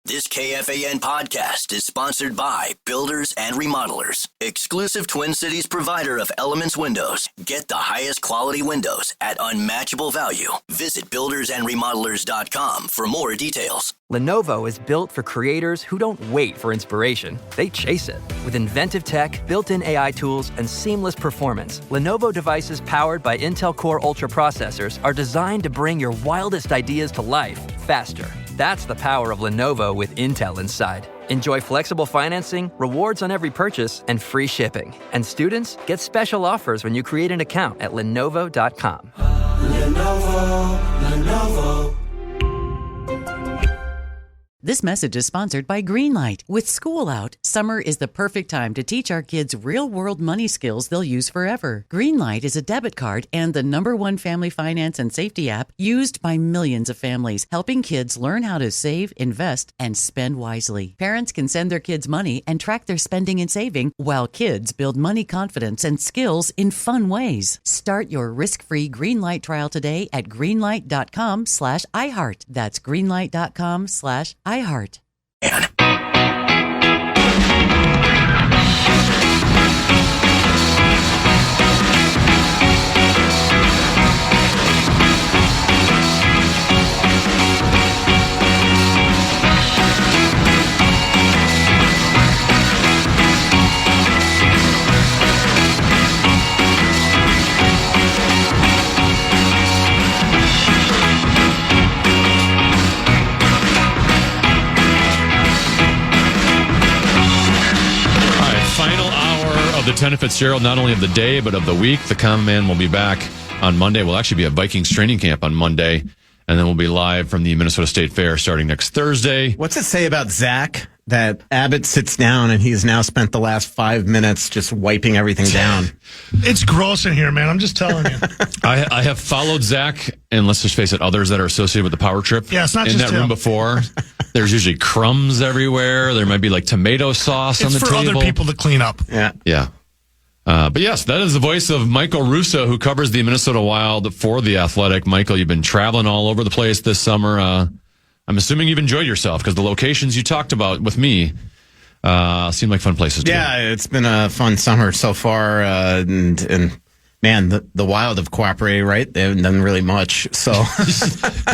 This KFAN podcast is sponsored by Builders and Remodelers, exclusive Twin Cities provider of Elements Windows. Get the highest quality windows at unmatchable value. Visit buildersandremodelers.com for more details. Lenovo is built for creators who don't wait for inspiration. They chase it. With inventive tech, built-in AI tools, and seamless performance, Lenovo devices powered by Intel Core Ultra processors are designed to bring your wildest ideas to life faster. That's the power of Lenovo with Intel inside. Enjoy flexible financing, rewards on every purchase, and free shipping. And students get special offers when you create an account at Lenovo.com. Lenovo. This message is sponsored by Greenlight. With school out, summer is the perfect time to teach our kids real-world money skills they'll use forever. Greenlight is a debit card and the #1 family finance and safety app used by millions of families, helping kids learn how to save, invest, and spend wisely. Parents can send their kids money and track their spending and saving, while kids build money confidence and skills in fun ways. Start your risk-free Greenlight trial today at greenlight.com/iHeart. That's greenlight.com/iHeart. The Tennafitzgerald, not only of the day, but of the week. The Common Man will be back on Monday. We'll actually be at Vikings training camp on Monday, and then we'll be live from the Minnesota State Fair starting next Thursday. What's it say about Zach that Abbott sits down and he's now spent the last 5 minutes just wiping everything down? It's gross in here, man. I'm just telling you. I have followed Zach, and let's just face it, others that are associated with the power trip it's not in just that room before. There's usually crumbs everywhere. There might be like tomato sauce on the table. It's for other people to clean up. Yeah. But yes, that is the voice of Michael Russo, who covers the Minnesota Wild for The Athletic. Michael, you've been traveling all over the place this summer. I'm assuming you've enjoyed yourself because the locations you talked about with me seem like fun places to go. Yeah, it's been a fun summer so far. And man, the Wild have cooperated, right? They haven't done really much. So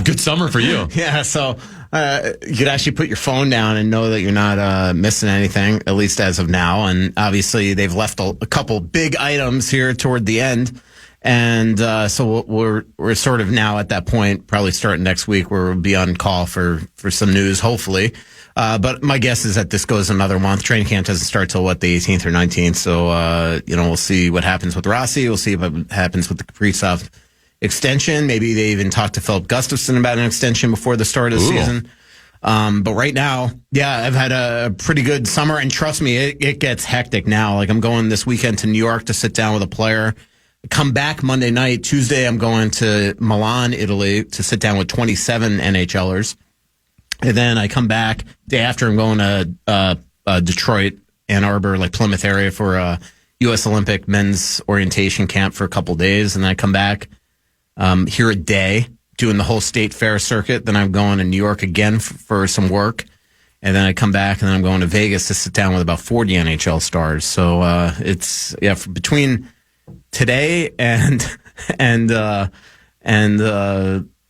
good summer for you. Yeah, so you could actually put your phone down and know that you're not missing anything, at least as of now. And obviously, they've left a couple big items here toward the end. And so we're sort of now at that point, probably starting next week, where we'll be on call for some news, hopefully. But my guess is that this goes another month. Training camp doesn't start till the 18th or 19th. So we'll see what happens with Rossi. We'll see what happens with the Kaprizov extension. Maybe they even talked to Philip Gustafson about an extension before the start of the season. But right now, I've had a pretty good summer, and trust me, it gets hectic now. Like, I'm going this weekend to New York to sit down with a player. Come back Monday night. Tuesday, I'm going to Milan, Italy, to sit down with 27 NHLers. And then I come back day after. I'm going to Detroit, Ann Arbor, like Plymouth area for a U.S. Olympic men's orientation camp for a couple days. And then I come back here a day, doing the whole state fair circuit. Then I'm going to New York again for some work. And then I come back, and then I'm going to Vegas to sit down with about 40 NHL stars. So it's between today and the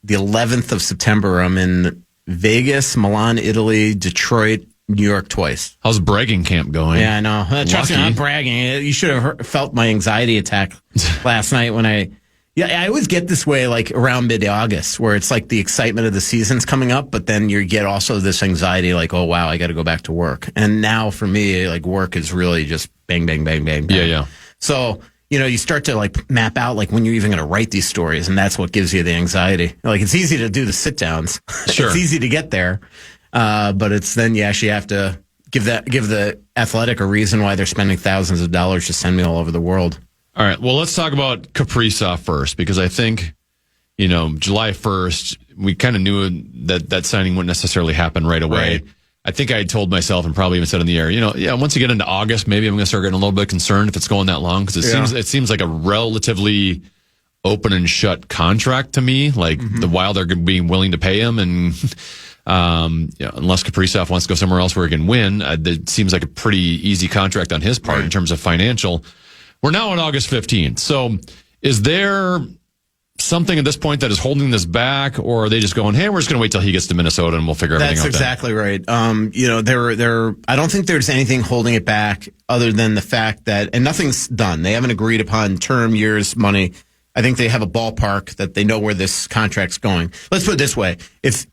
11th of September, I'm in Vegas, Milan, Italy, Detroit, New York twice. How's bragging camp going? Yeah, I know. Trust me, I'm not bragging. You should have felt my anxiety attack last night when I always get this way, like around mid-August, where it's like the excitement of the season's coming up, but then you get also this anxiety, like, oh wow, I got to go back to work. And now for me, like, work is really just bang, bang, bang, bang, bang. Yeah. So, you start to like map out like when you're even going to write these stories, and that's what gives you the anxiety. Like, it's easy to do the sit downs. Sure. It's easy to get there. But it's then you actually have to give the Athletic a reason why they're spending thousands of dollars to send me all over the world. All right. Well, let's talk about Kaprizov first, because I think, July 1st, we kind of knew that signing wouldn't necessarily happen right away. Right. I think I had told myself, and probably even said on the air, once you get into August, maybe I'm going to start getting a little bit concerned if it's going that long, because it seems like a relatively open and shut contract to me. Like the Wild are being willing to pay him, and Unless Kaprizov wants to go somewhere else where he can win, it seems like a pretty easy contract on his part in terms of financial. We're now on August 15th. So is there something at this point that is holding this back, or are they just going, hey, we're just going to wait till he gets to Minnesota and we'll figure everything out? That's exactly right. I don't think there's anything holding it back other than the fact that, and nothing's done. They haven't agreed upon term, years, money. I think they have a ballpark that they know where this contract's going. Let's put it this way. If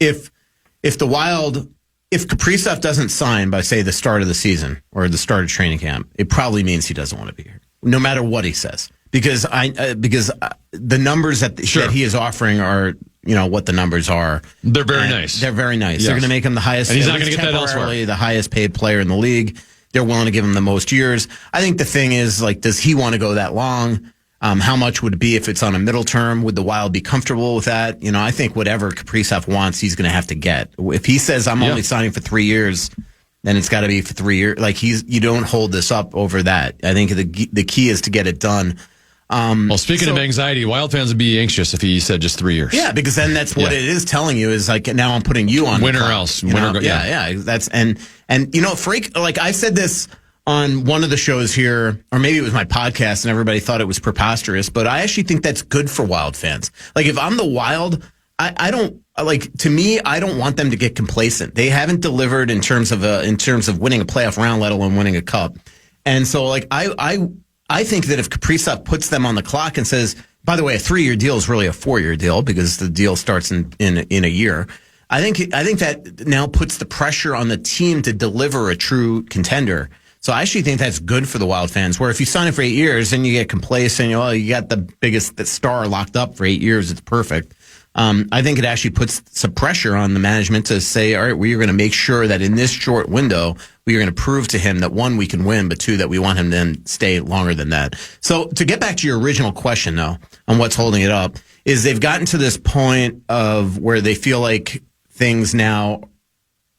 Kaprizov doesn't sign by, say, the start of the season or the start of training camp, it probably means he doesn't want to be here, no matter what he says. Because the numbers that he is offering are, what the numbers are. They're very nice. They're very nice. Yes. They're going to make him the highest. And he's not going to get that elsewhere. The highest paid player in the league. They're willing to give him the most years. I think the thing is, does he want to go that long? How much would it be if it's on a middle term? Would the Wild be comfortable with that? I think whatever Kaprizov wants, he's going to have to get. If he says, I'm only signing for 3 years, then it's got to be for 3 years. You don't hold this up over that. I think the key is to get it done. Speaking of anxiety, Wild fans would be anxious if he said just 3 years. Yeah, because then that's what it is telling you is now I'm putting you on. Win or else. Yeah. That's and Freak, I said this on one of the shows here, or maybe it was my podcast, and everybody thought it was preposterous, but I actually think that's good for Wild fans. If I'm the Wild, I don't to me, I don't want them to get complacent. They haven't delivered in terms of winning a playoff round, let alone winning a cup. And so I think that if Kaprizov puts them on the clock and says, by the way, a 3-year deal is really a 4-year deal because the deal starts in a year. I think that now puts the pressure on the team to deliver a true contender. So I actually think that's good for the Wild fans, where if you sign it for 8 years and you get complacent, you got the star locked up for 8 years, it's perfect. I think it actually puts some pressure on the management to say, all right, we are going to make sure that in this short window, we are going to prove to him that, one, we can win, but two, that we want him to then stay longer than that. So to get back to your original question, though, on what's holding it up, is they've gotten to this point of where they feel like things now,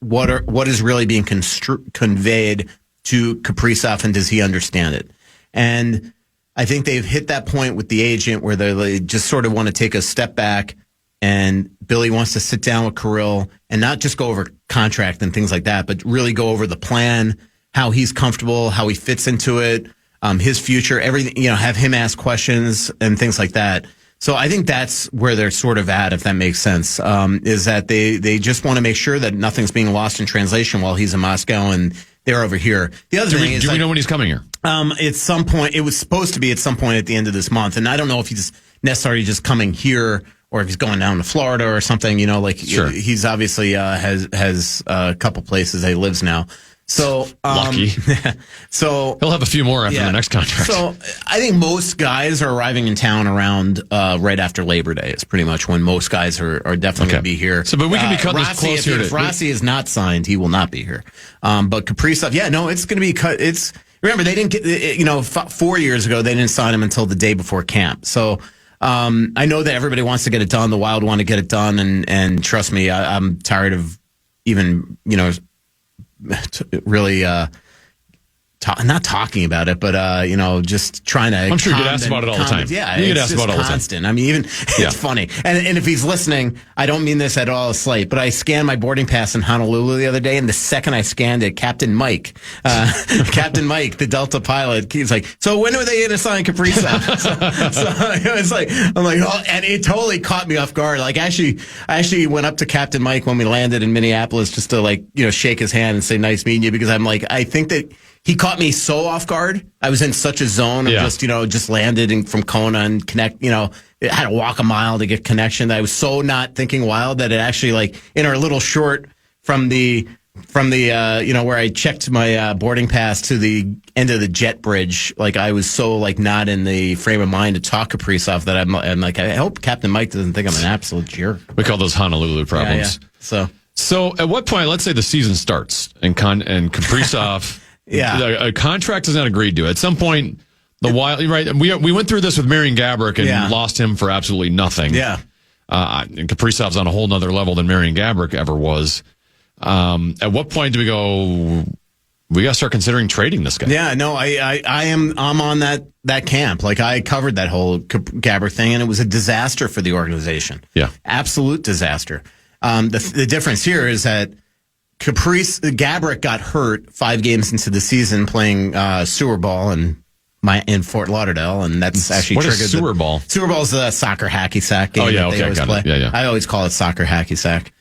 what is really being conveyed to Kaprizov, and does he understand it? And I think they've hit that point with the agent where they just sort of want to take a step back, and Billy wants to sit down with Kirill and not just go over contract and things like that, but really go over the plan, how he's comfortable, how he fits into it, his future, everything, have him ask questions and things like that. So I think that's where they're sort of at, if that makes sense, is that they just want to make sure that nothing's being lost in translation while he's in Moscow and they're over here. The other thing is, do we know when he's coming here? At some point, it was supposed to be at some point at the end of this month, and I don't know if he's necessarily just coming here or if he's going down to Florida or something. Sure. He's obviously has a couple places that he lives now. So lucky. So he'll have a few more after the next contract. So I think most guys are arriving in town around right after Labor Day. Is pretty much when most guys are definitely going to be here. So, but we can be cutting this close here. If Rossi is not signed, he will not be here. But Kaprizov, it's going to be cut. Remember, they didn't get 4 years ago they didn't sign him until the day before camp. So I know that everybody wants to get it done. The Wild want to get it done, and trust me, I'm tired of even really not talking about it, but just trying to. I'm sure you get asked about it all the time. Yeah, you get it's asked about it all the time. Constant. I mean, it's funny. And if he's listening, I don't mean this at all as slight, but I scanned my boarding pass in Honolulu the other day, and the second I scanned it, Captain Mike, the Delta pilot, he's like, "So when are they going to sign Kaprizov?" so it's like, I'm like, oh, and it totally caught me off guard. I actually went up to Captain Mike when we landed in Minneapolis just to shake his hand and say, "Nice meeting you," because I'm like, I think that he caught me so off guard. I was in such a zone of just landed from Kona and connect, I had to walk a mile to get connection. I was so not thinking Wild that it actually in our little short from the where I checked my boarding pass to the end of the jet bridge. I was so not in the frame of mind to talk Kaprizov that I'm I hope Captain Mike doesn't think I'm an absolute jerk. We call those Honolulu problems. Yeah. So at what point, let's say the season starts and Kaprizov, a contract is not agreed to. At some point, the Wild, right? We went through this with Marian Gaborik and lost him for absolutely nothing. Yeah. And Kaprizov's on a whole nother level than Marian Gaborik ever was. At what point do we go, we got to start considering trading this guy? Yeah, no, I'm on that camp. I covered that whole Gaborik thing, and it was a disaster for the organization. Yeah. Absolute disaster. The difference here is that Gabrick got hurt 5 games into the season playing sewer ball in Fort Lauderdale, and that's actually what triggered is sewer ball. Sewer ball is a soccer hacky sack game. Oh yeah, that they always play. Yeah. I always call it soccer hacky sack.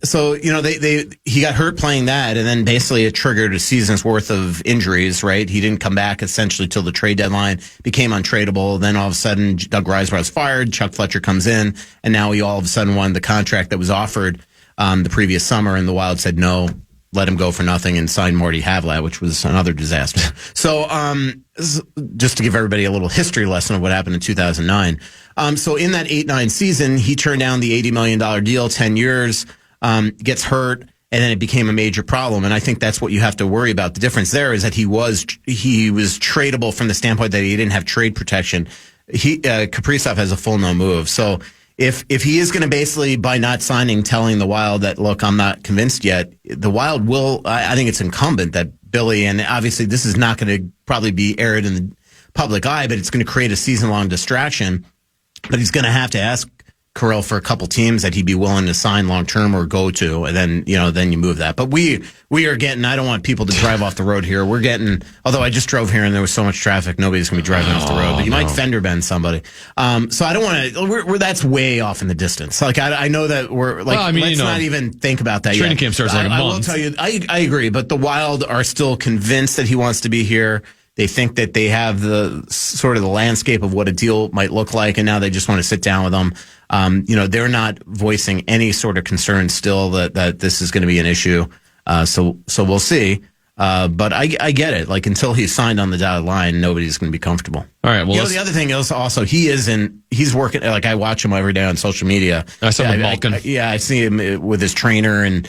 So he got hurt playing that, and then basically it triggered a season's worth of injuries. Right, he didn't come back essentially till the trade deadline, became untradeable. Then all of a sudden, Doug Risebrough was fired. Chuck Fletcher comes in, and now he all of a sudden won the contract that was offered the previous summer, and the Wild said no, let him go for nothing, and signed Morty Havlat, which was another disaster. So just to give everybody a little history lesson of what happened in 2009. So in that 8-9 season, he turned down the $80 million deal, 10 years, gets hurt, and then it became a major problem. And I think that's what you have to worry about. The difference there is that he was tradable from the standpoint that he didn't have trade protection. Kaprizov has a full no move. So if he is going to basically, by not signing, telling the Wild that, look, I'm not convinced yet, the Wild will, I think it's incumbent that Billy, and obviously this is not going to probably be aired in the public eye, but it's going to create a season-long distraction. But he's going to have to ask Carell for a couple teams that he'd be willing to sign long-term or go to, and then you move that. But we are getting, I don't want people to drive off the road here. We're getting, although I just drove here and there was so much traffic, nobody's going to be driving off the road, but you might fender bend somebody. So I don't want to, that's way off in the distance. Like, I know that we're like, let's not even think about that training yet. camp starts like a month. I will tell you, I agree, but the Wild are still convinced that he wants to be here. They think that they have the sort of the landscape of what a deal might look like, and now they just want to sit down with them. They're not voicing any sort of concern still that this is going to be an issue. So we'll see. But I get it. Like, until he's signed on the dotted line, nobody's going to be comfortable. All right. Well, the other thing is also he's working. Like, I watch him every day on social media. I saw him Malkin. I see him with his trainer and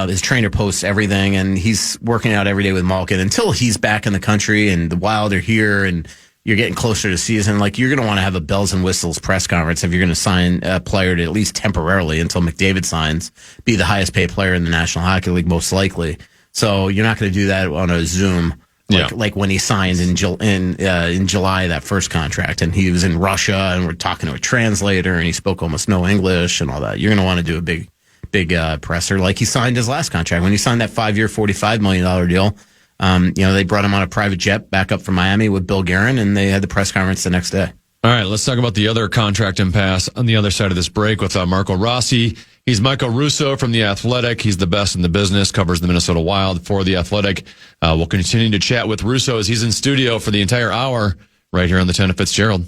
his trainer posts everything, and he's working out every day with Malkin until he's back in the country and the Wild are here and you're getting closer to season. Like, you're going to want to have a bells and whistles press conference if you're going to sign a player to, at least temporarily until McDavid signs, be the highest paid player in the National Hockey League, most likely. So you're not going to do that on a Zoom. Like when he signed in July, that first contract, and he was in Russia and we're talking to a translator and he spoke almost no English and all that. You're going to want to do a big presser like he signed his last contract. When he signed that 5-year, $45 million deal, they brought him on a private jet back up from Miami with Bill Guerin, and they had the press conference the next day. All right, let's talk about the other contract impasse on the other side of this break with Marco Rossi. He's Michael Russo from The Athletic. He's the best in the business, covers the Minnesota Wild for The Athletic. We'll continue to chat with Russo as he's in studio for the entire hour right here on the Tennafitzgerald.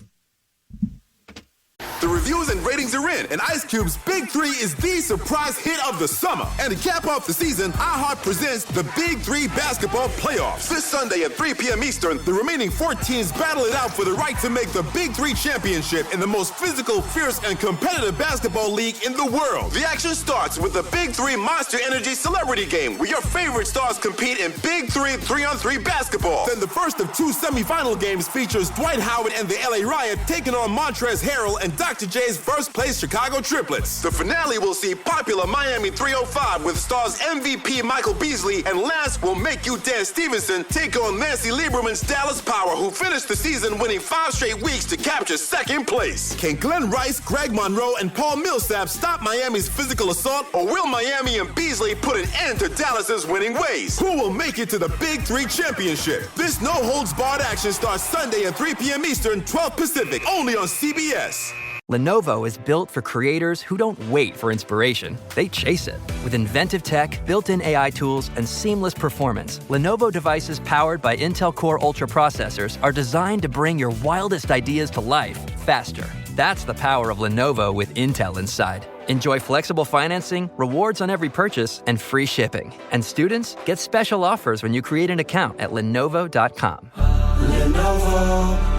The reviews and ratings are in, and Ice Cube's Big 3 is the surprise hit of the summer. And to cap off the season, iHeart presents the Big 3 Basketball Playoffs. This Sunday at 3 p.m. Eastern, the remaining 4 teams battle it out for the right to make the Big 3 championship in the most physical, fierce, and competitive basketball league in the world. The action starts with the Big 3 Monster Energy Celebrity Game, where your favorite stars compete in Big 3 3-on-3 basketball. Then the first of 2 semifinal games features Dwight Howard and the LA Riot taking on Montrezl Harrell and Dr. J's first-place Chicago triplets. The finale will see popular Miami 305 with stars MVP Michael Beasley, and last will Make You Dance Stevenson take on Nancy Lieberman's Dallas Power, who finished the season winning 5 straight weeks to capture second place. Can Glenn Rice, Greg Monroe, and Paul Millsap stop Miami's physical assault, or will Miami and Beasley put an end to Dallas's winning ways? Who will make it to the Big 3 championship? This no-holds-barred action starts Sunday at 3 p.m. Eastern, 12 Pacific, only on CBS. Lenovo is built for creators who don't wait for inspiration. They chase it. With inventive tech, built-in AI tools, and seamless performance, Lenovo devices powered by Intel Core Ultra processors are designed to bring your wildest ideas to life faster. That's the power of Lenovo with Intel inside. Enjoy flexible financing, rewards on every purchase, and free shipping. And students get special offers when you create an account at Lenovo.com. Lenovo.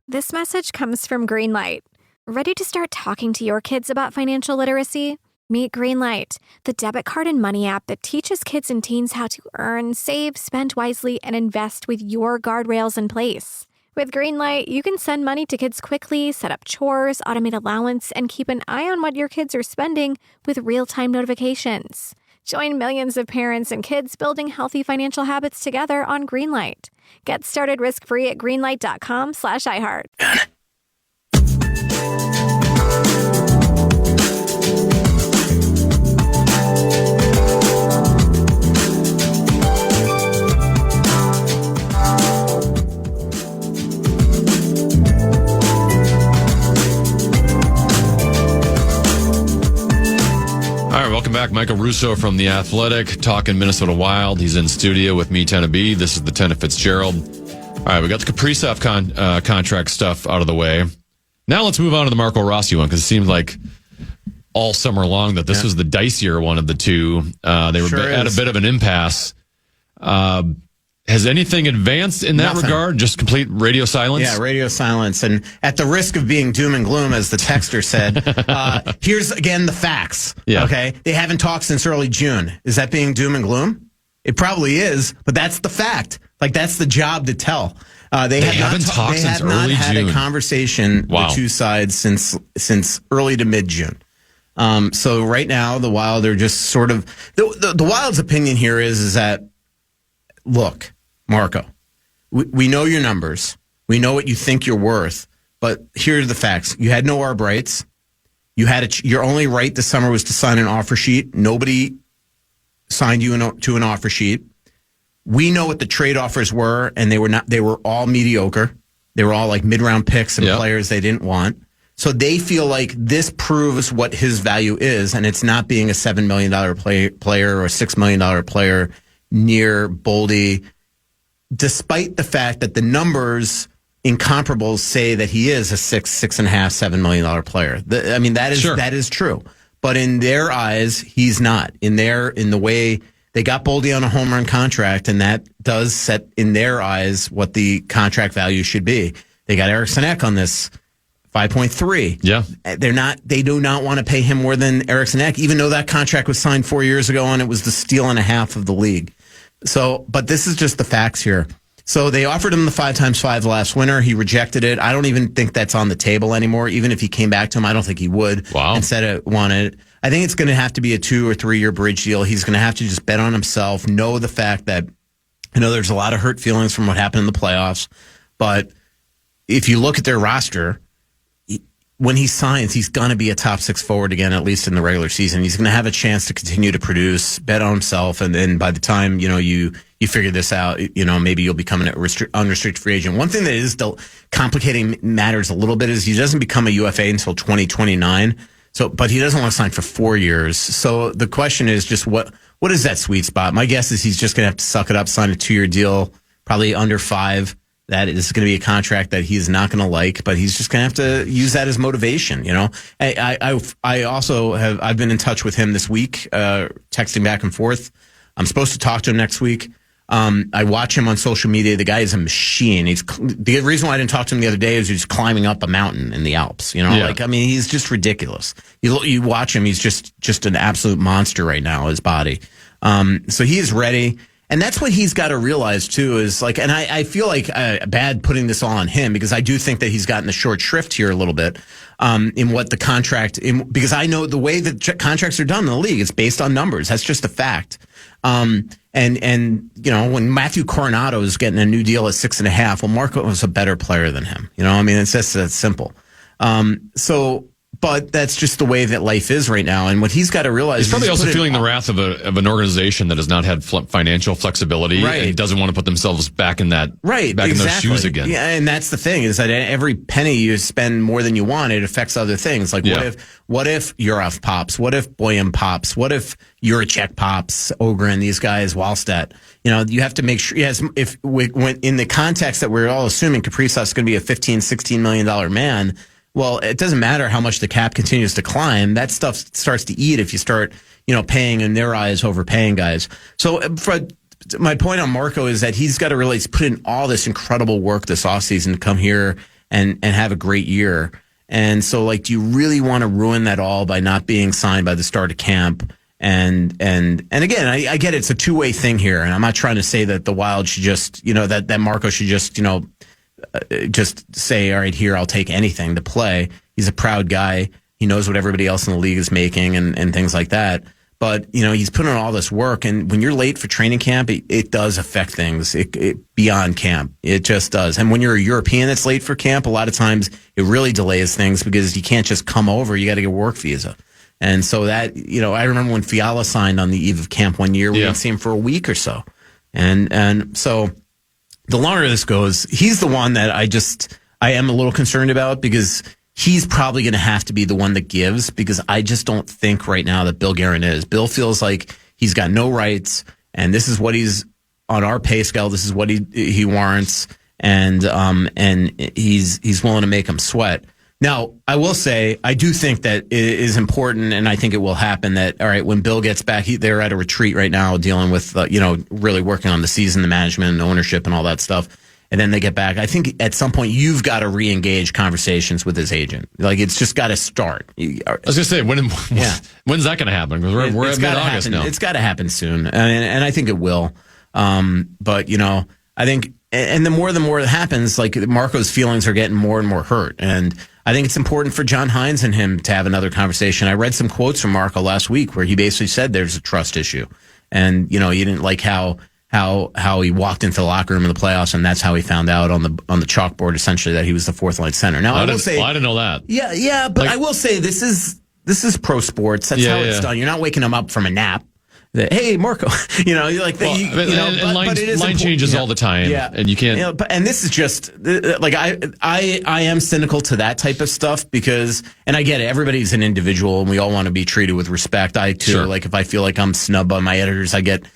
This message comes from Greenlight. Ready to start talking to your kids about financial literacy? Meet Greenlight, the debit card and money app that teaches kids and teens how to earn, save, spend wisely, and invest with your guardrails in place. With Greenlight, you can send money to kids quickly, set up chores, automate allowance, and keep an eye on what your kids are spending with real-time notifications. Join millions of parents and kids building healthy financial habits together on Greenlight. Get started risk-free at greenlight.com/iHeart. All right, welcome back. Michael Russo from The Athletic, talking Minnesota Wild. He's in studio with me, Tenna B. This is the Tennafitzgerald. All right, we got the Kaprizov contract stuff out of the way. Now let's move on to the Marco Rossi one, because it seemed like all summer long that this was the dicier one of the two. They were at a bit of an impasse. Has anything advanced in that regard? Just complete radio silence? Yeah, radio silence. And at the risk of being doom and gloom, as the texter said, here's again the facts. Yeah. Okay. They haven't talked since early June. Is that being doom and gloom? It probably is, but that's the fact. Like, that's the job to tell. They have not had a conversation, the two sides, since early to mid June. So right now, the Wild are just sort of the Wild's opinion here is that, look, Marco, we know your numbers. We know what you think you're worth. But here are the facts. You had no arb rights. You had your only right this summer was to sign an offer sheet. Nobody signed you to an offer sheet. We know what the trade offers were, and they were not. They were all mediocre. They were all like mid-round picks and players they didn't want. So they feel like this proves what his value is, and it's not being a $7 million player or a $6 million player near Boldy, despite the fact that the numbers in comparables say that he is a $6.5, $7 million player. That is true. But in their eyes, he's not. In the way they got Boldy on a home run contract, and that does set in their eyes what the contract value should be. They got Eriksson Ek on this 5.3. Yeah. They do not want to pay him more than Eriksson Ek, even though that contract was signed 4 years ago and it was the steal and a half of the league. So, but this is just the facts here. So they offered him the 5x5 last winter. He rejected it. I don't even think that's on the table anymore. Even if he came back to him, I don't think he would. Wow. And said it wanted. I think it's going to have to be a 2 or 3 year bridge deal. He's going to have to just bet on himself, know the fact that, there's a lot of hurt feelings from what happened in the playoffs. But if you look at their roster, when he signs, he's going to be a top 6 forward again, at least in the regular season. He's going to have a chance to continue to produce, bet on himself, and then by the time you figure this out, maybe you'll become an unrestricted free agent. One thing that is still complicating matters a little bit is he doesn't become a UFA until 2029. So, but he doesn't want to sign for 4 years. So the question is just what is that sweet spot? My guess is he's just going to have to suck it up, sign a 2-year deal, probably under 5. That is going to be a contract that he's not going to like, but he's just going to have to use that as motivation. I also I've been in touch with him this week, texting back and forth. I'm supposed to talk to him next week. I watch him on social media. The guy is a machine. The reason why I didn't talk to him the other day is he's climbing up a mountain in the Alps. He's just ridiculous. You watch him. He's just an absolute monster right now, his body. So he is ready. And that's what he's got to realize, too, is like, and I feel like bad putting this all on him because I do think that he's gotten the short shrift here a little bit in what the contract, because I know the way that contracts are done in the league, it's based on numbers. That's just a fact. And when Matthew Coronado is getting a new deal at 6.5, well, Marco was a better player than him. It's just that simple. But that's just the way that life is right now. And what he's got to realize he's probably also feeling the wrath of an organization that has not had financial flexibility and doesn't want to put themselves back in that in those shoes again. Yeah, and that's the thing is that every penny you spend more than you want, it affects other things. Like what if Urov pops? What if Boyan pops? What if Juracek pops? Ogren, these guys, Wallstedt. You have to make sure. Yes, when in the context that we're all assuming Kaprizov is going to be a $15-16 million man. Well, it doesn't matter how much the cap continues to climb. That stuff starts to eat if you start, paying in their eyes, overpaying guys. So my point on Marco is that he's got to really put in all this incredible work this offseason to come here and have a great year. And so, do you really want to ruin that all by not being signed by the start of camp? And again, I get it's a two-way thing here. And I'm not trying to say that the Wild should just, that Marco should just, just say, all right, here, I'll take anything to play. He's a proud guy. He knows what everybody else in the league is making and things like that. But, he's putting in all this work. And when you're late for training camp, it does affect things beyond camp. It just does. And when you're a European that's late for camp, a lot of times it really delays things because you can't just come over. You got to get a work visa. And so that, I remember when Fiala signed on the eve of camp one year, we didn't see him for a week or so. And so the longer this goes, he's the one that I am a little concerned about because he's probably going to have to be the one that gives, because I just don't think right now that Bill Guerin is. Bill feels like he's got no rights, and this is what he's on our pay scale. This is what he warrants, and he's willing to make him sweat. Now, I will say, I do think that it is important, and I think it will happen that, all right, when Bill gets back, they're at a retreat right now dealing with, really working on the season, the management and ownership and all that stuff. And then they get back. I think at some point you've got to re-engage conversations with his agent. Like, it's just got to start. I was going to say, when's that going to happen? Because we're at mid-August now. It's got to happen soon, and I think it will. But, I think, and the more that happens, like, Marco's feelings are getting more and more hurt. And I think it's important for John Hines and him to have another conversation. I read some quotes from Marco last week where he basically said there's a trust issue. And, he didn't like how he walked into the locker room in the playoffs, and that's how he found out on the chalkboard essentially that he was the fourth line center. Now, I will say, I didn't know that. Yeah, but I will say this is pro sports. That's how it's done. You're not waking him up from a nap. Hey, Marco, you're like, line changes all the time, and you can't. And this is just like I am cynical to that type of stuff because, and I get it. Everybody's an individual, and we all want to be treated with respect. I too, like if I feel like I'm snubbed by my editors, I get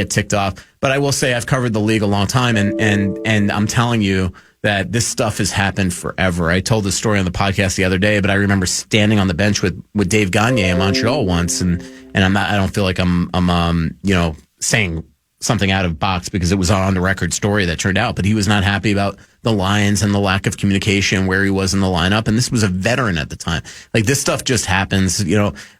ticked off. But I will say I've covered the league a long time, and I'm telling you that this stuff has happened forever. I told this story on the podcast the other day, but I remember standing on the bench with Dave Gagne in Montreal once, and I don't feel like I'm saying something out of box because it was on the record story that turned out, but he was not happy about the Lions and the lack of communication where he was in the lineup. And this was a veteran at the time. Like, this stuff just happens.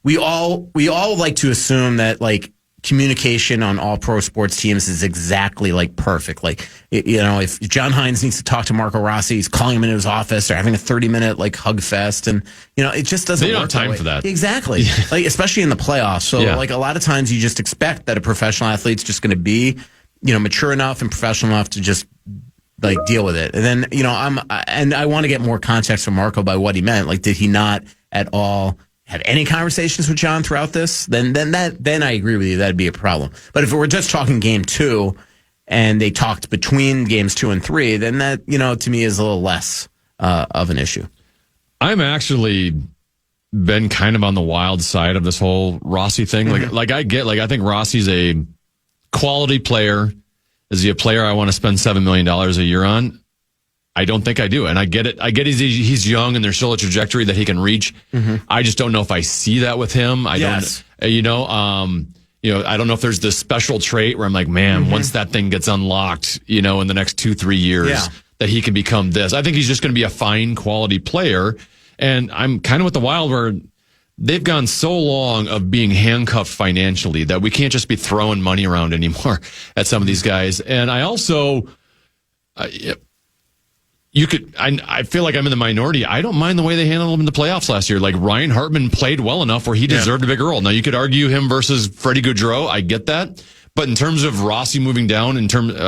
We all like to assume that, like, communication on all pro sports teams is exactly like perfect. Like, if John Hines needs to talk to Marco Rossi, he's calling him into his office or having a 30-minute like hug fest, and it just doesn't work. They don't have time for that. Exactly. Like, especially in the playoffs. So like a lot of times you just expect that a professional athlete's just going to be, mature enough and professional enough to just like deal with it. And then, I want to get more context from Marco by what he meant. Like, did he not at all have any conversations with John throughout this? Then I agree with you. That'd be a problem. But if we're just talking game 2 and they talked between games 2 and 3, then that, to me is a little less of an issue. I'm actually been kind of on the wild side of this whole Rossi thing. Mm-hmm. I think Rossi's a quality player. Is he a player I want to spend $7 million a year on? I don't think I do. And I get it. I get he's young and there's still a trajectory that he can reach. Mm-hmm. I just don't know if I see that with him. I don't know if there's this special trait where I'm like, man, once that thing gets unlocked, in the next 2-3 years, that he can become this. I think he's just going to be a fine quality player. And I'm kind of with the Wild where they've gone so long of being handcuffed financially that we can't just be throwing money around anymore at some of these guys. And I also, I feel like I'm in the minority. I don't mind the way they handled him in the playoffs last year. Like, Ryan Hartman played well enough where he deserved a bigger role. Now, you could argue him versus Freddie Gaudreau. I get that. But in terms of Rossi moving down,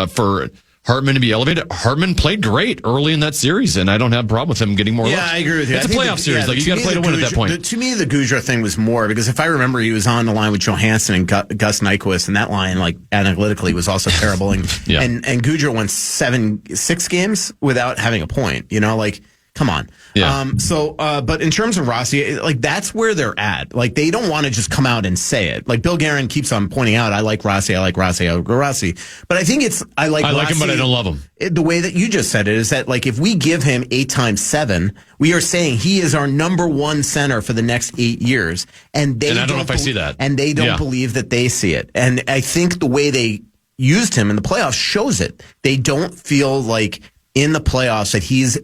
for Hartman to be elevated, Hartman played great early in that series, and I don't have a problem with him getting more looks. I agree with you. It's a playoff series. You got to play to win at that point. To me, the Gaudreau thing was more because if I remember, he was on the line with Johansson and Gus Nyquist, and that line, like, analytically was also terrible. And Gaudreau won 6 games without having a point. Come on. Yeah. But in terms of Rossi, like, that's where they're at. Like, they don't want to just come out and say it. Like, Bill Guerin keeps on pointing out, I like Rossi. But I think I like him, but I don't love him. The way that you just said it is that, like, if we give him 8 times 7, we are saying he is our number 1 center for the next 8 years. And I don't know if I see that. And they don't believe that they see it. And I think the way they used him in the playoffs shows it. They don't feel like in the playoffs that he's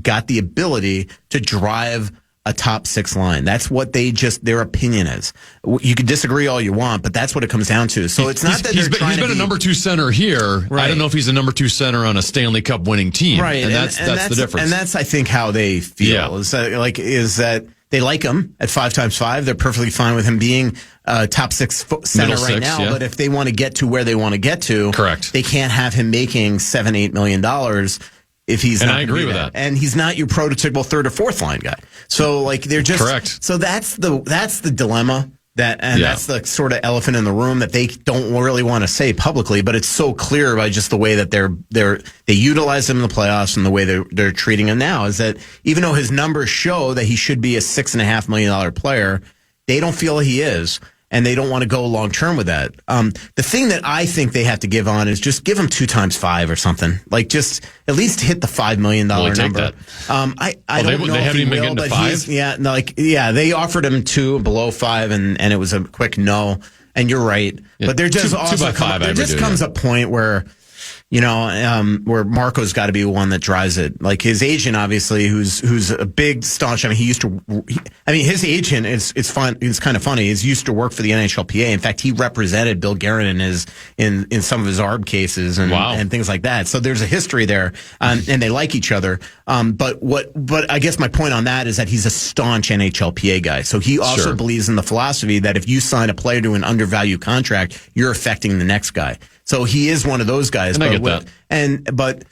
got the ability to drive a top 6 line. That's what their opinion is. You can disagree all you want, but that's what it comes down to. So it's not that he's been a number 2 center here. Right. I don't know if he's a number 2 center on a Stanley Cup winning team. Right. And that's the difference. And that's, I think, how they feel is that they like him at 5 times 5. They're perfectly fine with him being top 6 center right now. Yeah. But if they want to get to where they want to get to, correct, they can't have him making $7-8 million. If he's and not I agree with that. And he's not your prototypical 3rd or 4th line guy. So, like, they're just correct. So that's the dilemma. That's the sort of elephant in the room that they don't really want to say publicly, but it's so clear by just the way that they utilize him in the playoffs and the way they're treating him now, is that even though his numbers show that he should be a $6.5 million player, they don't feel he is. And they don't want to go long term with that. The thing that I think they have to give on is just give him 2 times 5 or something. Like, just at least hit the $5 million number. I don't know. They haven't even been getting to 5. They offered him 2 below 5, and it was a quick no. And you're right, but there just comes a point where, where Marco's got to be the one that drives it. Like, his agent, obviously, who's a big staunch. I mean, his agent it's fun. It's kind of funny. He's used to work for the NHLPA. In fact, he represented Bill Guerin in some of his ARB cases and things like that. So there's a history there, and they like each other. But I guess my point on that is that he's a staunch NHLPA guy. So he also believes in the philosophy that if you sign a player to an undervalued contract, you're affecting the next guy. So he is one of those guys. And I get that. But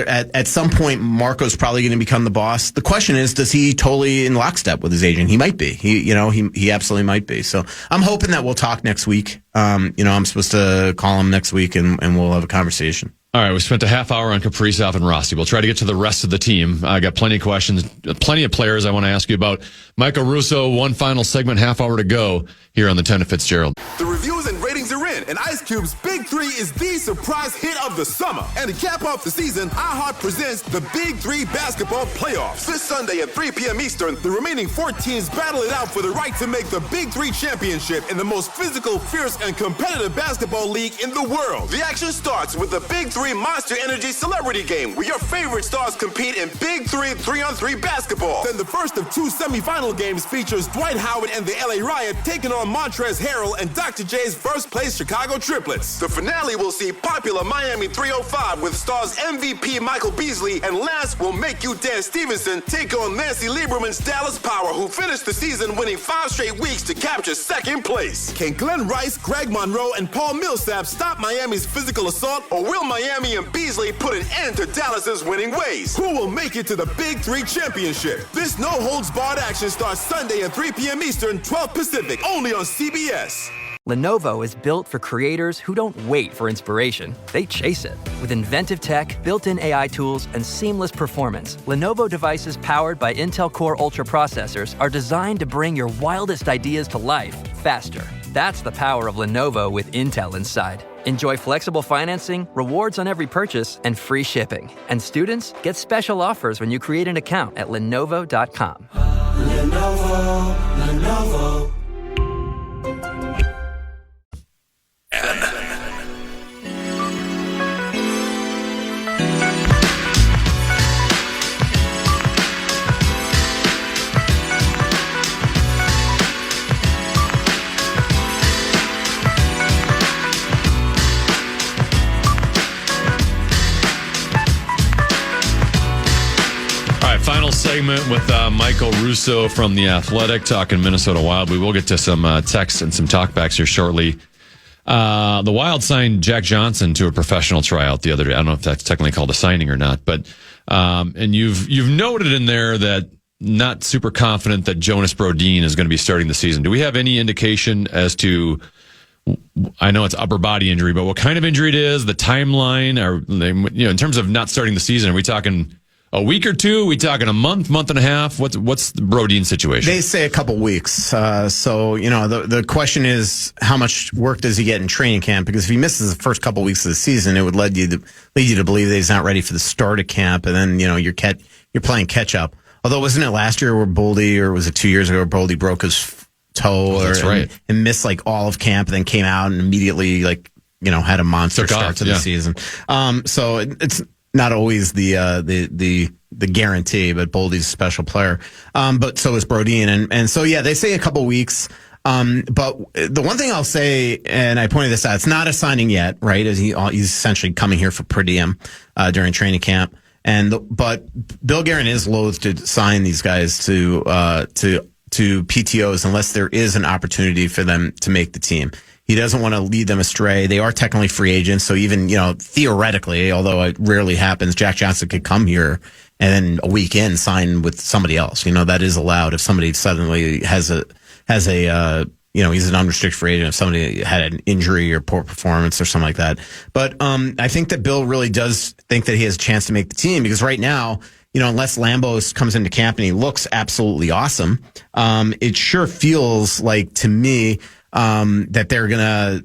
at some point, Marco's probably going to become the boss. The question is, does he totally in lockstep with his agent? He might be. He absolutely might be. So I'm hoping that we'll talk next week. I'm supposed to call him next week and we'll have a conversation. All right, we spent a half hour on Kaprizov and Rossi. We'll try to get to the rest of the team. I got plenty of questions, plenty of players I want to ask you about. Michael Russo, one final segment, half hour to go here on the Tennafitzgerald. The reviews and ratings are in, and Ice Cube's Big 3 is the surprise hit of the summer. And to cap off the season, iHeart presents the Big 3 basketball playoffs. This Sunday at 3 p.m. Eastern, the remaining 4 teams battle it out for the right to make the Big 3 championship in the most physical, fierce, and competitive basketball league in the world. The action starts with the Big 3 Monster Energy Celebrity Game, where your favorite stars compete in Big 3 3-on-3 basketball. Then the first of 2 semifinal games features Dwight Howard and the LA Riot taking on Montrezl Harrell and Dr. J's first-place Chicago Triplets. The finale will see popular Miami 305 with stars MVP Michael Beasley, and last will make you dance Stevenson take on Nancy Lieberman's Dallas Power, who finished the season winning 5 straight weeks to capture second place. Can Glenn Rice, Greg Monroe, and Paul Millsap stop Miami's physical assault, or will Miami and Beasley put an end to Dallas's winning ways? Who will make it to the Big 3 championship? This no-holds-barred action starts Sunday at 3 p.m. Eastern, 12 Pacific, only on CBS. Lenovo is built for creators who don't wait for inspiration. They chase it. With inventive tech, built-in AI tools, and seamless performance, Lenovo devices powered by Intel Core Ultra processors are designed to bring your wildest ideas to life faster. That's the power of Lenovo with Intel inside. Enjoy flexible financing, rewards on every purchase, and free shipping. And students get special offers when you create an account at Lenovo.com. Lenovo. Final segment with Michael Russo from The Athletic talking Minnesota Wild. We will get to some texts and some talkbacks here shortly. The Wild signed Jack Johnson to a professional tryout the other day. I don't know if that's technically called a signing or not, but and you've noted in there that not super confident that Jonas Brodin is going to be starting the season. Do we have any indication as to, I know it's upper body injury, but what kind of injury it is, the timeline, or in terms of not starting the season? Are we talking a week or two? Are we talking a month and a half? What's the Brodin situation? They say a couple weeks. So the question is, how much work does he get in training camp? Because if he misses the first couple weeks of the season, it would lead you to believe that he's not ready for the start of camp, and then you're playing catch up. Although, wasn't it last year where Boldy, or was it 2 years ago, where Boldy broke his toe? That's right. And missed all of camp, and then came out and immediately had a monster start to the season. So it's not always the guarantee, but Boldy's a special player. But so is Brodin. And so, they say a couple weeks. But the one thing I'll say, and I pointed this out, it's not a signing yet, right? As he's essentially coming here for per diem, during training camp. But Bill Guerin is loath to sign these guys to PTOs unless there is an opportunity for them to make the team. He doesn't want to lead them astray. They are technically free agents, so even theoretically, although it rarely happens, Jack Johnson could come here and then a week in sign with somebody else. That is allowed if somebody suddenly has a he's an unrestricted free agent if somebody had an injury or poor performance or something like that. But I think that Bill really does think that he has a chance to make the team, because right now, unless Lambos comes into camp and he looks absolutely awesome, it sure feels like to me that they're going to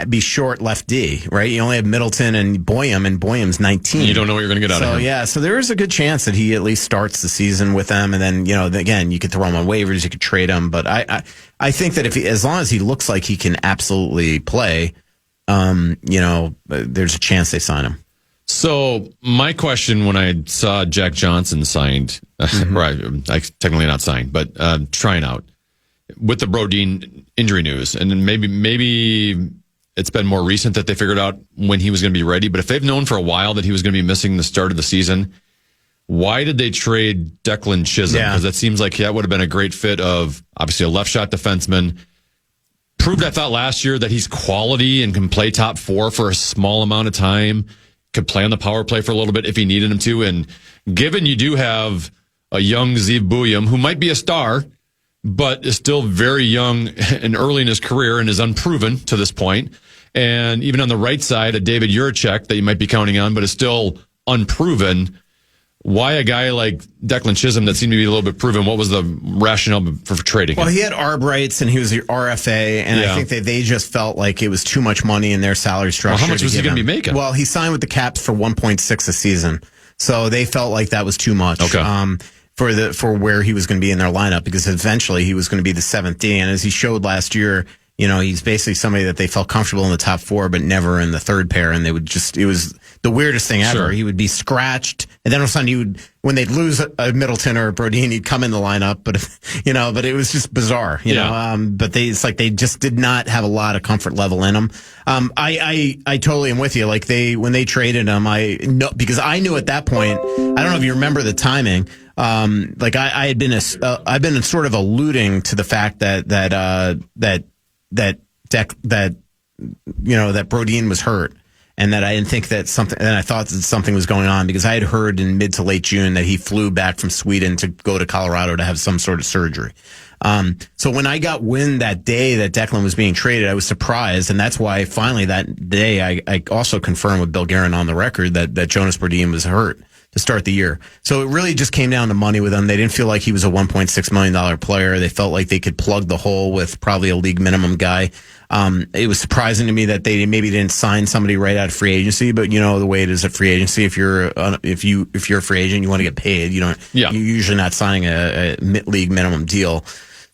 be short left D, right? You only have Middleton and Boyum's 19. You don't know what you're going to get out of him. Yeah, so there is a good chance that he at least starts the season with them, and then again, you could throw him on waivers, you could trade him, but I think that as long as he looks like he can absolutely play, there's a chance they sign him. So my question when I saw Jack Johnson signed, right, technically not signed, but trying out with the Brodin injury news, and then maybe it's been more recent that they figured out when he was going to be ready. But if they've known for a while that he was going to be missing the start of the season, why did they trade Declan Chisholm? Because that seems like that would have been a great fit of obviously a left shot defenseman. Proved, I thought, last year that he's quality and can play top four for a small amount of time. Could play on the power play for a little bit if he needed him to. And given you do have a young Zeev Buyum, who might be a star, but is still very young and early in his career and is unproven to this point. And even on the right side, a David Juracek that you might be counting on, but is still unproven. Why a guy like Declan Chisholm that seemed to be a little bit proven? What was the rationale for trading him? Well, he had ARB rights and he was the RFA, and I think that they just felt like it was too much money in their salary structure. Well, how much was he going to be making? Well, he signed with the Caps for 1.6 a season, so they felt like that was too much. Okay. For where he was going to be in their lineup, because eventually he was going to be the 7th D, and as he showed last year, he's basically somebody that they felt comfortable in the top four, but never in the third pair, and it was the weirdest thing ever. Sure. He would be scratched, and then all of a sudden when they'd lose a Middleton or a Brodin, he'd come in the lineup, but it was just bizarre, but it's like they just did not have a lot of comfort level in him. I totally am with you. Like when they traded him, because I knew at that point, I don't know if you remember the timing. I've been sort of alluding to the fact that Brodin was hurt, and that I didn't think that something, and I thought that something was going on, because I had heard in mid to late June that he flew back from Sweden to go to Colorado to have some sort of surgery. So when I got wind that day that Declan was being traded, I was surprised, and that's why finally that day I also confirmed with Bill Guerin on the record that Jonas Brodin was hurt to start the year. So it really just came down to money with him. They didn't feel like he was a $1.6 million player. They felt like they could plug the hole with probably a league minimum guy. It was surprising to me that they maybe didn't sign somebody right out of free agency, but the way it is at free agency, if you're a free agent, you want to get paid. You're usually not signing a league minimum deal.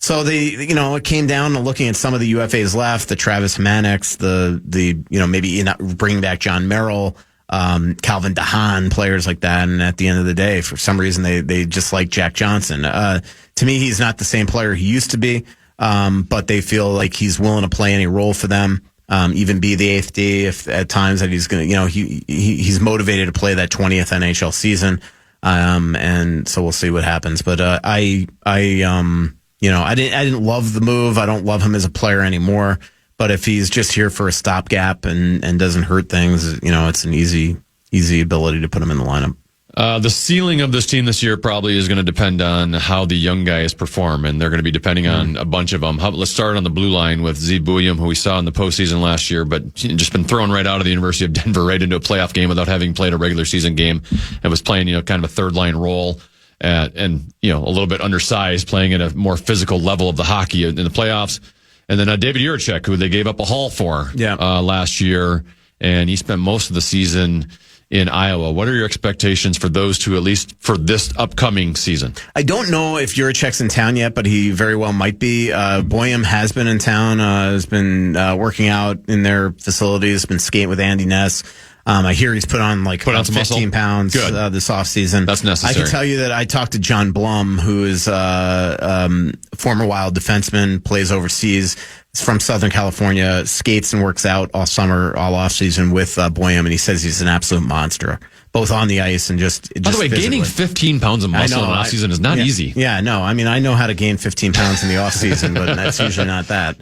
So it came down to looking at some of the UFAs left, the Travis Mannix, maybe bringing back John Merrill, Calvin DeHaan, players like that. And at the end of the day, for some reason, they just like Jack Johnson. To me, he's not the same player he used to be, but they feel like he's willing to play any role for them, even be the 8th D if at times that he's going to, he's motivated to play that 20th NHL season. And so we'll see what happens. But I didn't love the move. I don't love him as a player anymore. But if he's just here for a stopgap and doesn't hurt things, it's an easy ability to put him in the lineup. The ceiling of this team this year probably is going to depend on how the young guys perform, and they're going to be depending on a bunch of them. Let's start on the blue line with Zeev Buyum, who we saw in the postseason last year, but just been thrown right out of the University of Denver right into a playoff game without having played a regular season game, and was playing kind of a third line role. And a little bit undersized, playing at a more physical level of the hockey in the playoffs. And then David Juracek, who they gave up a haul for last year, and he spent most of the season in Iowa. What are your expectations for those two, at least for this upcoming season? I don't know if Juracek's in town yet, but he very well might be. Buyum has been in town, has been working out in their facilities, been skating with Andy Ness. I hear he's put on 15 muscle. Pounds this offseason. That's necessary. I can tell you that I talked to John Blum, who is former Wild defenseman, plays overseas. He's from Southern California, skates and works out all summer, all offseason with Buyum, and he says he's an absolute monster, both on the ice and just By the way, physically. Gaining 15 pounds of muscle in offseason is not easy. Yeah, no. I mean, I know how to gain 15 pounds in the offseason, but that's usually not that.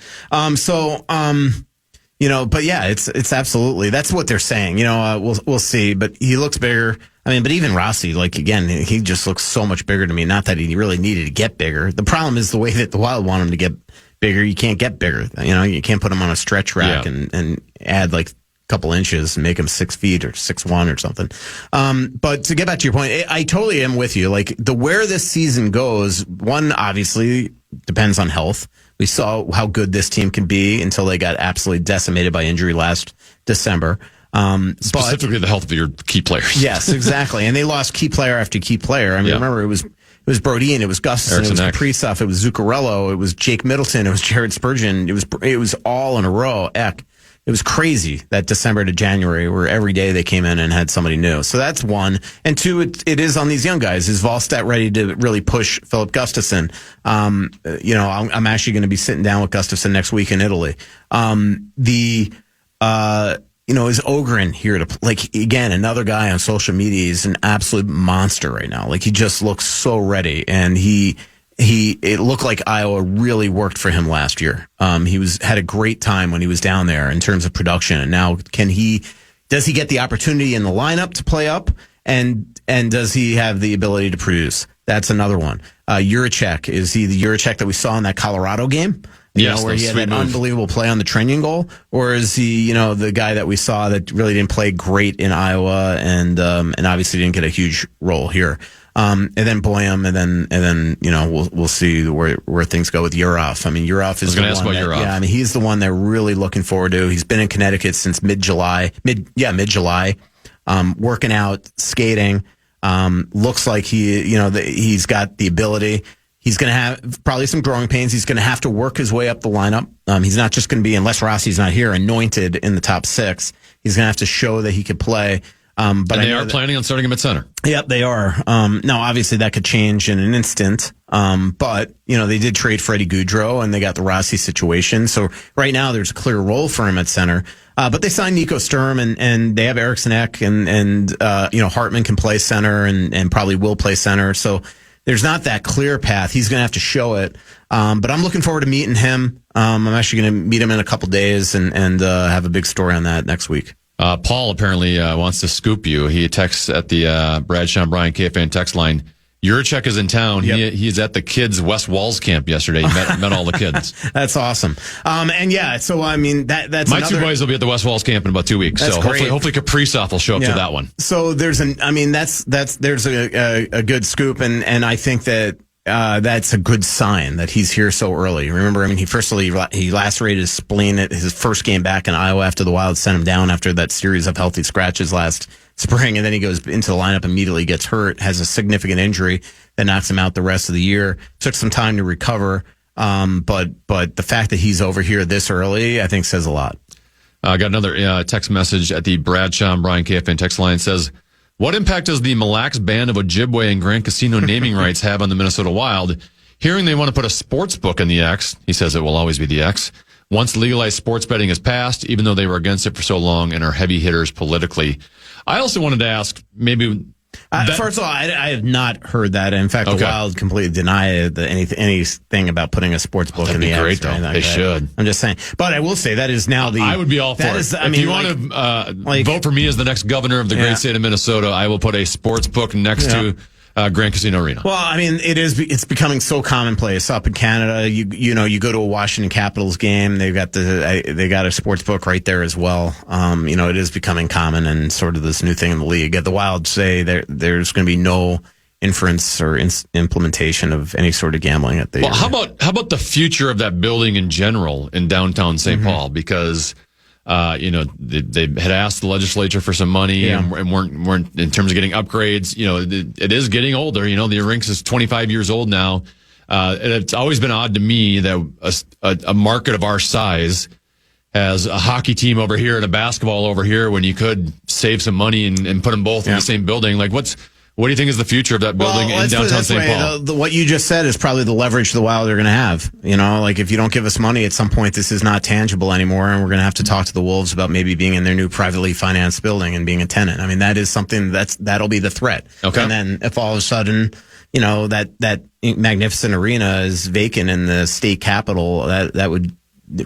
But yeah, it's absolutely, that's what they're saying. We'll see, but he looks bigger. I mean, but even Rossi, again, he just looks so much bigger to me. Not that he really needed to get bigger. The problem is the way that the Wild want him to get bigger. You can't get bigger. You can't put him on a stretch rack and add like a couple inches and make him 6 feet or 6'1" or something. But to get back to your point, I totally am with you. Like where this season goes, one obviously depends on health. We saw how good this team can be until they got absolutely decimated by injury last December. Specifically the health of your key players. Yes, exactly. And they lost key player after key player. I mean, remember, it was Brodeen, it was Gustafson, it was Kaprizov, it was Zuccarello, it was Jake Middleton, it was Jared Spurgeon. It was all in a row. It was crazy that December to January where every day they came in and had somebody new. So that's one. And two, it is on these young guys. Is Volstead ready to really push Philip Gustafson? I'm actually going to be sitting down with Gustafson next week in Italy. Is Ogren here to, like, again, another guy on social media. He's an absolute monster right now. Like, he just looks so ready. And it looked like Iowa really worked for him last year. He had a great time when he was down there in terms of production. And now does he get the opportunity in the lineup to play up? And does he have the ability to produce? That's another one. Juracek, is he the Juracek that we saw in that Colorado game? Where he had an unbelievable play on the Trenyon goal? Or is he, the guy that we saw that really didn't play great in Iowa and obviously didn't get a huge role here? And then Boyum, and then we'll see where things go with Urov. I mean, Urov is the one. Yeah, I mean, he's the one they're really looking forward to. He's been in Connecticut since mid-July, working out, skating. Looks like he's got the ability. He's going to have probably some growing pains. He's going to have to work his way up the lineup. He's not just going to be, unless Rossi's not here, anointed in the top 6. He's going to have to show that he could play. But they are planning on starting him at center. Yep, they are. Now, obviously, that could change in an instant. But, they did trade Freddie Goudreau, and they got the Rossi situation. So right now, there's a clear role for him at center. But they signed Nico Sturm, and they have Eriksson Ek, and Hartman can play center and probably will play center. So there's not that clear path. He's going to have to show it. But I'm looking forward to meeting him. I'm actually going to meet him in a couple days and have a big story on that next week. Paul apparently wants to scoop you. He texts at the Brad, Sean, Brian KFAN text line. Juracek is in town. Yep. He's at the kids' West Walls camp yesterday. He met all the kids. That's awesome. So I mean that's my two boys will be at the West Walls camp in about 2 weeks. That's so hopefully Kaprizov will show up to that one. So there's a good scoop, and I think that that's a good sign that he's here so early. Remember, I mean, he lacerated his spleen at his first game back in Iowa after the Wild sent him down after that series of healthy scratches last spring, and then he goes into the lineup, immediately gets hurt, has a significant injury that knocks him out the rest of the year. Took some time to recover, but the fact that he's over here this early, I think, says a lot. I got another text message at the Brad, Sean, Brian KFAN text line. Says, what impact does the Mille Lacs ban of Ojibwe and Grand Casino naming rights have on the Minnesota Wild? Hearing they want to put a sports book in the X, he says it will always be the X, once legalized sports betting is passed, even though they were against it for so long and are heavy hitters politically. I also wanted to ask, maybe... First of all, I have not heard that. In fact, the Wild completely deny anything about putting a sports book in the X. Great, though. They should. I'm just saying. But I will say that is now the... I would be all for it. If you want to vote for me as the next governor of the great state of Minnesota, I will put a sports book next to Grand Casino Arena. Well, I mean, it's becoming so commonplace up in Canada. You go to a Washington Capitals game, they got a sports book right there as well. It is becoming common and sort of this new thing in the league. The Wild say there's going to be no inference or implementation of any sort of gambling at the. Well, how about the future of that building in general in downtown St. Paul? Because they had asked the legislature for some money and weren't in terms of getting upgrades. It is getting older. The rinks is 25 years old now. And it's always been odd to me that a market of our size has a hockey team over here and a basketball over here when you could save some money and put them both in the same building. Like what do you think is the future of that building in downtown St. Paul? What you just said is probably the leverage the Wild are going to have. Like if you don't give us money at some point, this is not tangible anymore, and we're going to have to talk to the Wolves about maybe being in their new privately financed building and being a tenant. I mean, that is something that'll be the threat. Okay. And then if all of a sudden, that magnificent arena is vacant in the state capital, that would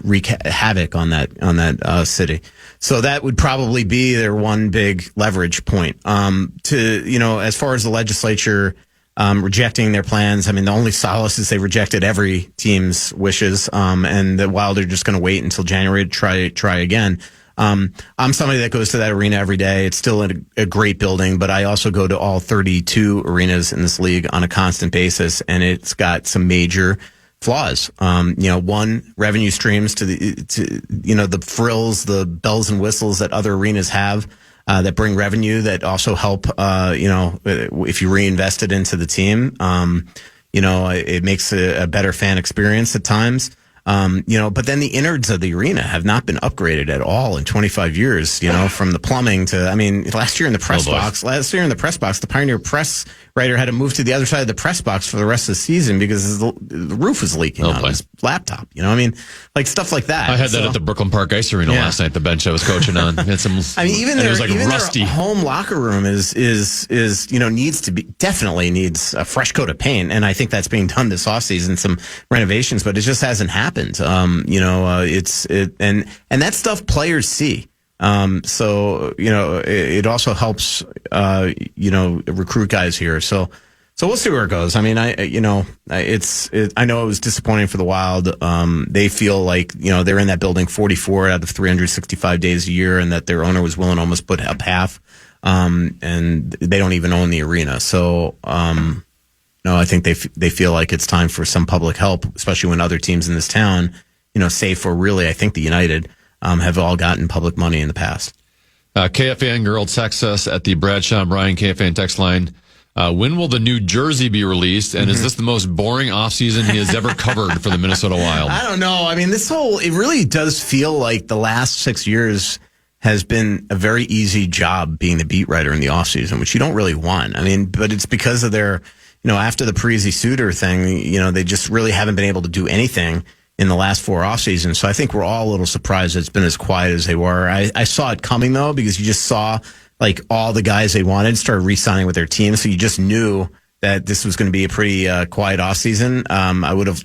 wreak havoc on that city. So that would probably be their one big leverage point. As far as the legislature rejecting their plans. I mean, the only solace is they rejected every team's wishes, and the Wild are just going to wait until January to try again. I'm somebody that goes to that arena every day. It's still a great building, but I also go to all 32 arenas in this league on a constant basis, and it's got some major flaws. One, revenue streams to the frills, the bells and whistles that other arenas have that bring revenue that also help. If you reinvest it into the team, it makes a better fan experience at times. But then the innards of the arena have not been upgraded at all in 25 years, from the plumbing to, last year in the press box, the Pioneer press writer had to move to the other side of the press box for the rest of the season because the roof was leaking on his laptop. Stuff like that. I had that at the Brooklyn Park Ice Arena last night, the bench I was coaching on. Had some, even rusty. Their home locker room is definitely needs a fresh coat of paint. And I think that's being done this offseason, some renovations, but it just hasn't happened. And that stuff players see. It also helps, recruit guys here. So we'll see where it goes. I know it was disappointing for the Wild. They feel like, they're in that building 44 out of 365 days a year, and that their owner was willing to almost put up half. And they don't even own the arena. So, I think they feel like it's time for some public help, especially when other teams in this town, save for really, I think the United, have all gotten public money in the past. KFAN girl texts us at the Bradshaw and Bryan KFAN text line. When will the new jersey be released? And is this the most boring offseason he has ever covered for the Minnesota Wild? I don't know. It really does feel like the last 6 years has been a very easy job being the beat writer in the offseason, which you don't really want. But it's because of their, after the Parisi Suter thing, they just really haven't been able to do anything in the last 4 off seasons. So I think we're all a little surprised it's been as quiet as they were. I saw it coming though, because you just saw like all the guys they wanted started re-signing with their team. So you just knew that this was going to be a pretty quiet off season. I would have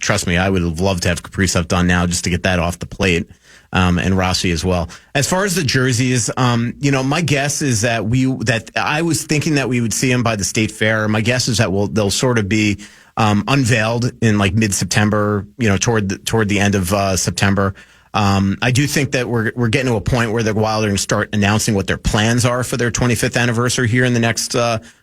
loved to have Kaprizov done now just to get that off the plate. And Rossi as well. As far as the jerseys, my guess is that I was thinking that we would see them by the State Fair. My guess is that they'll sort of be unveiled in like mid-September, toward the end of September. I do think that we're getting to a point where the Wild are going to start announcing what their plans are for their 25th anniversary here in the next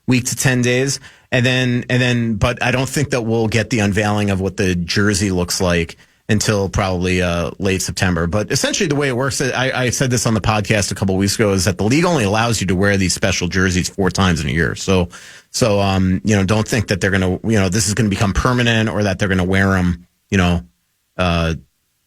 week to 10 days. And then, but I don't think that we'll get the unveiling of what the jersey looks like until probably late September. But essentially the way it works, I said this on the podcast a couple of weeks ago, is that the league only allows you to wear these special jerseys 4 times in a year. So don't think that they're going to, this is going to become permanent, or that they're going to wear them,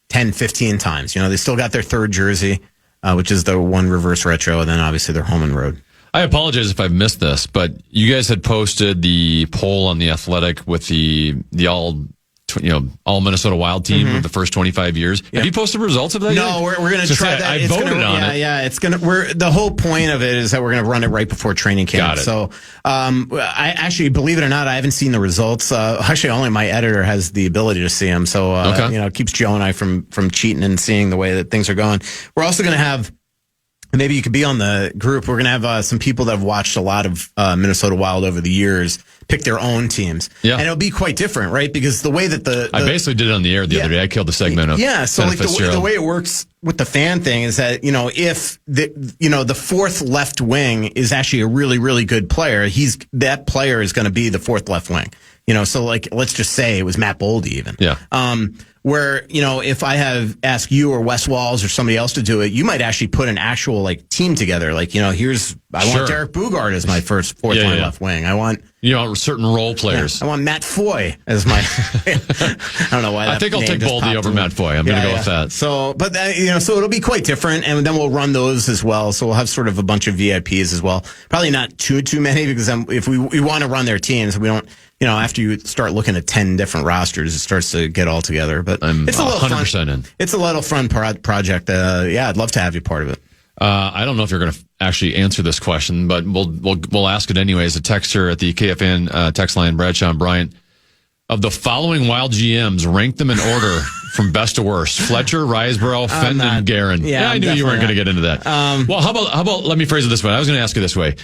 10, 15 times. They still got their 3rd jersey, which is the one reverse retro, and then obviously their home and road. I apologize if I've missed this, but you guys had posted the poll on The Athletic with the all Minnesota Wild team of the first 25 years. Yep. Have you posted results of that? No, we're going to try that. I voted on it. Yeah, it's going to. The whole point of it is that we're going to run it right before training camp. Got it. So, I actually, believe it or not, I haven't seen the results. Actually, only my editor has the ability to see them. So, it keeps Joe and I from cheating and seeing the way that things are going. We're also going to have. Maybe you could be on the group. We're going to have some people that have watched a lot of Minnesota Wild over the years pick their own teams. Yeah. And it'll be quite different, right? Because the way that I basically did it on the air the other day. I killed the segment of so like the way it works with the fan thing is that, if the 4th left wing is actually a really, really good player, that player is going to be the 4th left wing. So like, let's just say it was Matt Boldy even. Yeah. Where, if I have asked you or Wes Walls or somebody else to do it, you might actually put an actual like team together. Like, I want Derek Bugard as my first 4th line left wing. I want, certain role players. I want Matt Foy as my, I don't know why. I think I'll take Boldy over Matt Foy. I'm going to go with that. So, but so it'll be quite different. And then we'll run those as well. So we'll have sort of a bunch of VIPs as well. Probably not too many, because if we want to run their teams, we don't, after you start looking at 10 different rosters, it starts to get all together. But it's a little 100% fun. In. It's a little fun project. I'd love to have you part of it. I don't know if you're going to actually answer this question, but we'll ask it anyways. A texter at the KFAN text line, Bradshaw and Bryant. Of the following Wild GMs, rank them in order from best to worst: Fletcher, Riseborough, Fenton, and Guerin. Yeah, I knew you weren't going to get into that. Well, how about let me phrase it this way. I was going to ask you this way.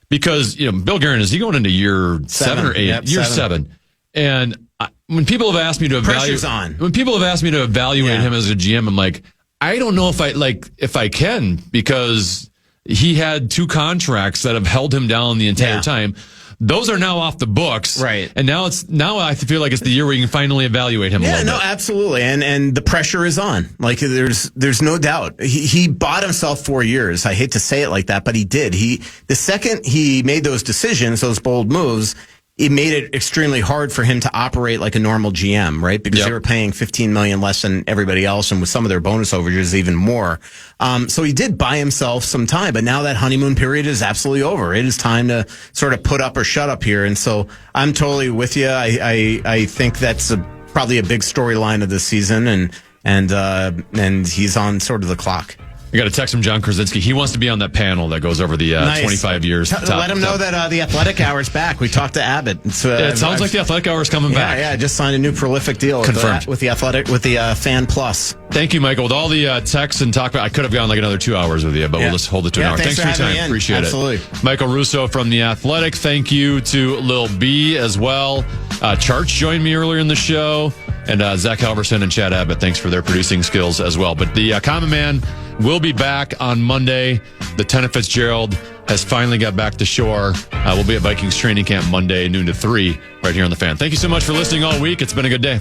because Bill Guerin, is he going into year 7 or 8? Yep, year 7. And when people have asked me to evaluate, him as a GM, I'm like, I don't know if I can, because he had 2 contracts that have held him down the entire time. Those are now off the books, right? And now I feel like it's the year where you can finally evaluate him. Yeah, absolutely, and the pressure is on. Like there's no doubt. He bought himself 4 years. I hate to say it like that, but he did. The second he made those decisions, those bold moves, it made it extremely hard for him to operate like a normal GM, right? Because they were paying $15 million less than everybody else, and with some of their bonus overages, even more. So he did buy himself some time, but now that honeymoon period is absolutely over. It is time to sort of put up or shut up here. And so I'm totally with you. I think that's probably a big storyline of the season, and he's on sort of the clock. I got a text from John Krasinski. He wants to be on that panel that goes over the 25 years. Let him know that the Athletic Hour is back. We talked to Abbott. It sounds like the Athletic Hour is coming back. Yeah, just signed a new prolific deal with the Athletic, with the Fan Plus. Thank you, Michael. With all the texts and talk, I could have gone like another 2 hours with you, but we'll just hold it to an hour. Thanks for your time. Appreciate it. Michael Russo from the Athletic. Thank you to Lil B as well. Charch joined me earlier in the show, and Zach Halverson and Chad Abbott. Thanks for their producing skills as well. But the Common Man will be back on Monday. The Tennafitzgerald has finally got back to shore. We'll be at Vikings training camp Monday, noon to 3, right here on The Fan. Thank you so much for listening all week. It's been a good day.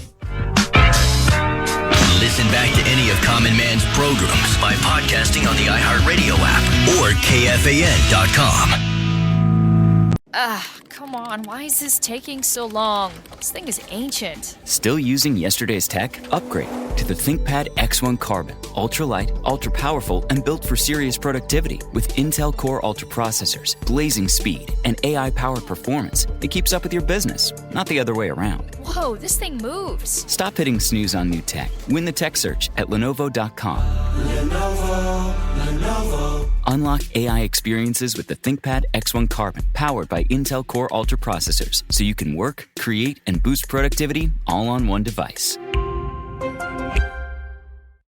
Listen back to any of Common Man's programs by podcasting on the iHeartRadio app or KFAN.com. Come on, why is this taking so long? This thing is ancient. Still using yesterday's tech? Upgrade to the ThinkPad X1 Carbon. Ultra-light, ultra-powerful, and built for serious productivity. With Intel Core Ultra processors, blazing speed, and AI-powered performance, it keeps up with your business, not the other way around. Whoa, this thing moves. Stop hitting snooze on new tech. Win the tech search at Lenovo.com. Lenovo. Unlock AI experiences with the ThinkPad X1 Carbon, powered by Intel Core Ultra processors, so you can work, create, and boost productivity all on one device.